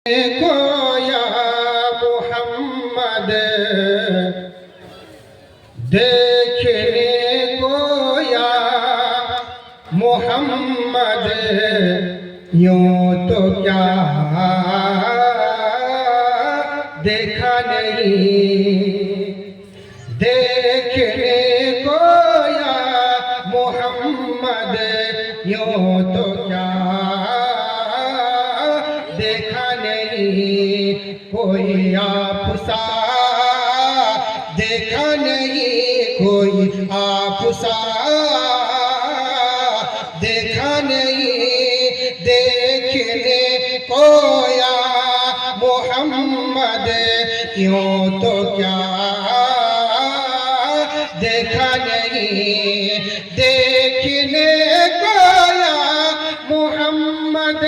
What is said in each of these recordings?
देखो या मोहम्मद, देखने को या मोहम्मद, यूं तो क्या देखा नहीं। देखने को या मोहम्मद, यूं तो क्या देखा नहीं। कोई आपसा देखा नहीं, कोई आपसा देखा नहीं। देखने को या मोहम्मद, यूं तो क्या देखा नहीं। देखने को या मोहम्मद,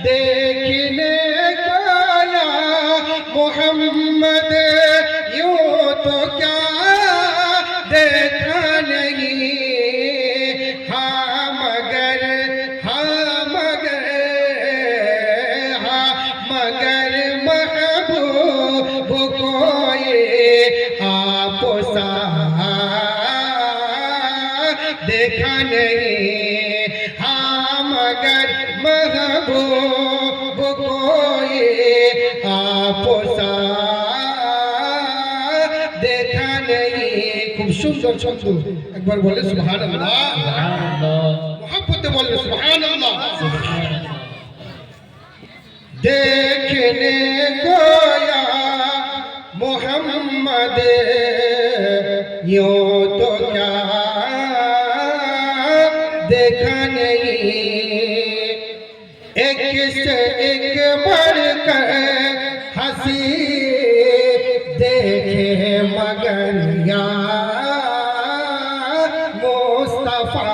देखने को या मोहम्मद, यूं तो क्या देखा नहीं। हाँ मगर महबूब को ये आपसा देखा नहीं। हाँ मगर महबूब को ये आपसा देखा नहीं। खूब सुंदर छंद, एक बार बोले सुभान अल्लाह, मोहब्बत बोले सुभान अल्लाह। देखने को या मोहम्मद, यूं तो क्या देखा नहीं। एक से एक बढ़कर हंसी देखे मगर या मुस्तफा।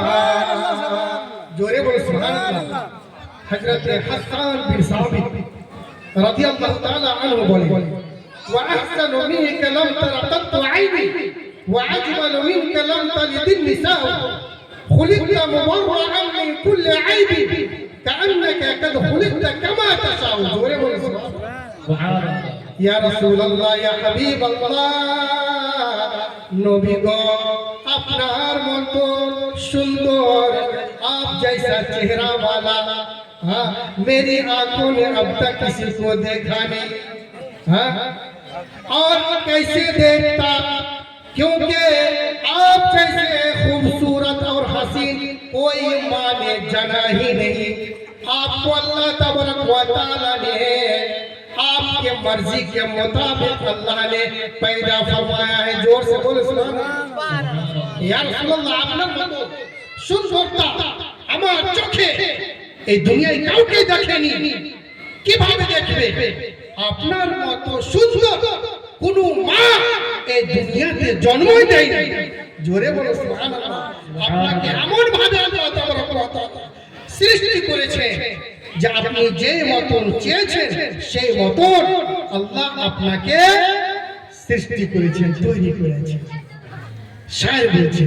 जोरे बोले सुभान अल्लाह। हजरत हसन बिन साबित रज़ियल्लाहु ताला अन्हु बोले, व अहसनु मिनका लम तरा कत्तु ऐनी, व अजमलु मिनका लम तलिद निसाउ, खुलिक़्ता मुबर्रअन मिन कुल्लि ऐब, कअन्नका क़द खुलिक़्ता कमा तशाउ। जोरे बोले सुभान अल्लाह। या रसूल अल्लाह, या हबीब अल्लाह, नबी गो আপনার মতো সুন্দর आप जैसा चेहरा वाला, हाँ मेरी आंखों ने अब तक किसी को देखा नहीं। हाँ और कैसे देखता, क्योंकि आप जैसे खूबसूरत और हसीन कोई माँ ने जाना ही नहीं। आपको अल्लाह तबारक व तआला ने आपके मर्जी के मुताबिक अल्लाह ने पैदा फरमाया है। जोर से बोले सुभान अल्लाह। या রাসূলুল্লাহ, আপনার মতো সুন্দরতা আমার চোখে এই দুনিয়ায় কাউকে দেখেনি। কিভাবে দেখবে? আপনার মতো সুন্দর কোন মা এই দুনিয়াতে জন্মই দেয়নি। জোরে বলো সুবহানাল্লাহ। আপনাকে এমন ভাবে আল্লাহ তাবারক ওয়া তাআলা সৃষ্টি করেছে যে আপনি যে মতন চেয়েছেন সেই মতন আল্লাহ আপনাকে সৃষ্টি করেছেন, তৈরি করেছেন। शायर বলছে,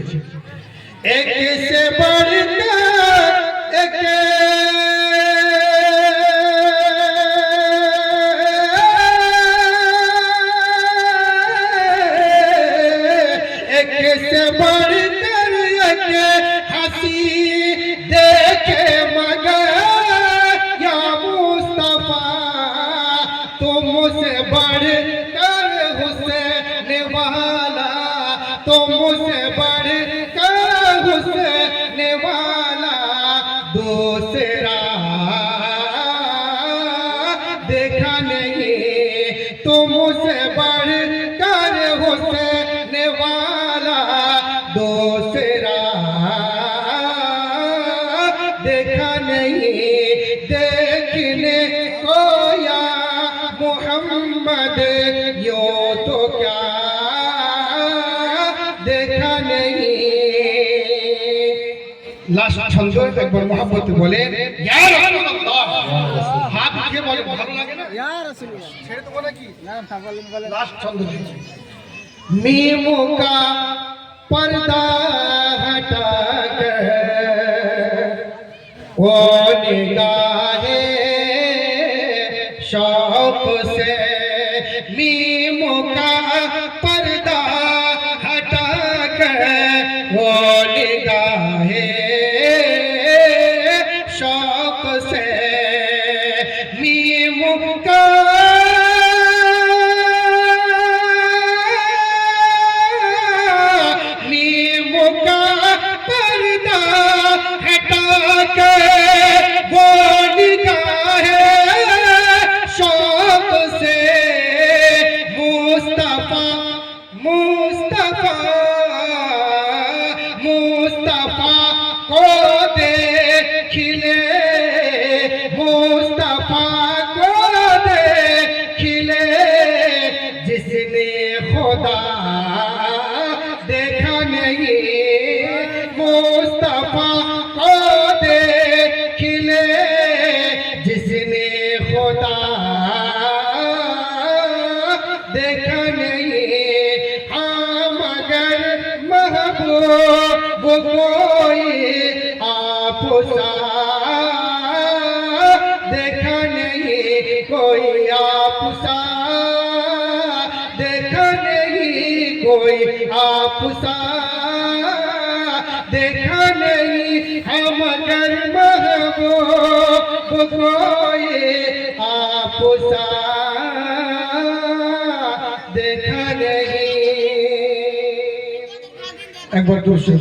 एक से बढ़कर एक, एक से बढ़कर एक हंसी देखे मगर या मुस्तफा, तुमसे बढ़कर हुस्न वाला, तुमसे बढ़कर हुस्न वाला दूसरा देखा नहीं। तुमसे बढ़कर हुस्न वाला दूसरा देखा नहीं। देखने को या मोहम्मद, यूं तो क्या देखा नहीं। लास्ट छंद একবার मोहब्बत बोले, या রাসূলুল্লাহ। হাত দিয়ে বলে, ভালো লাগে না? या রাসূলুল্লাহ ছেড়ে দেব নাকি? না বলেন। লাস্ট ছন্দ দিচ্ছি। मीम का पर्दा हटा कर वो निगाहे शौक से मीमों का पर्दा हटा कर वो निगाहे शौक से मीमों का पर्दा हटा कर वो निगाहे शौक से मुस्तफा मुस्तफा मुस्तफा को देखिले मुस्तफा को देखिले जिसने खुदा देखा नहीं मुस्तफा को देखिले जिसने खुदा देखा नहीं हाँ मगर महबूब कोई आप सा देखा नहीं कोई आप सा देखा नहीं कोई आप सा देखा नहीं हम मगर महबूब कोई आप सा देखा नहीं। एक बार दूसरे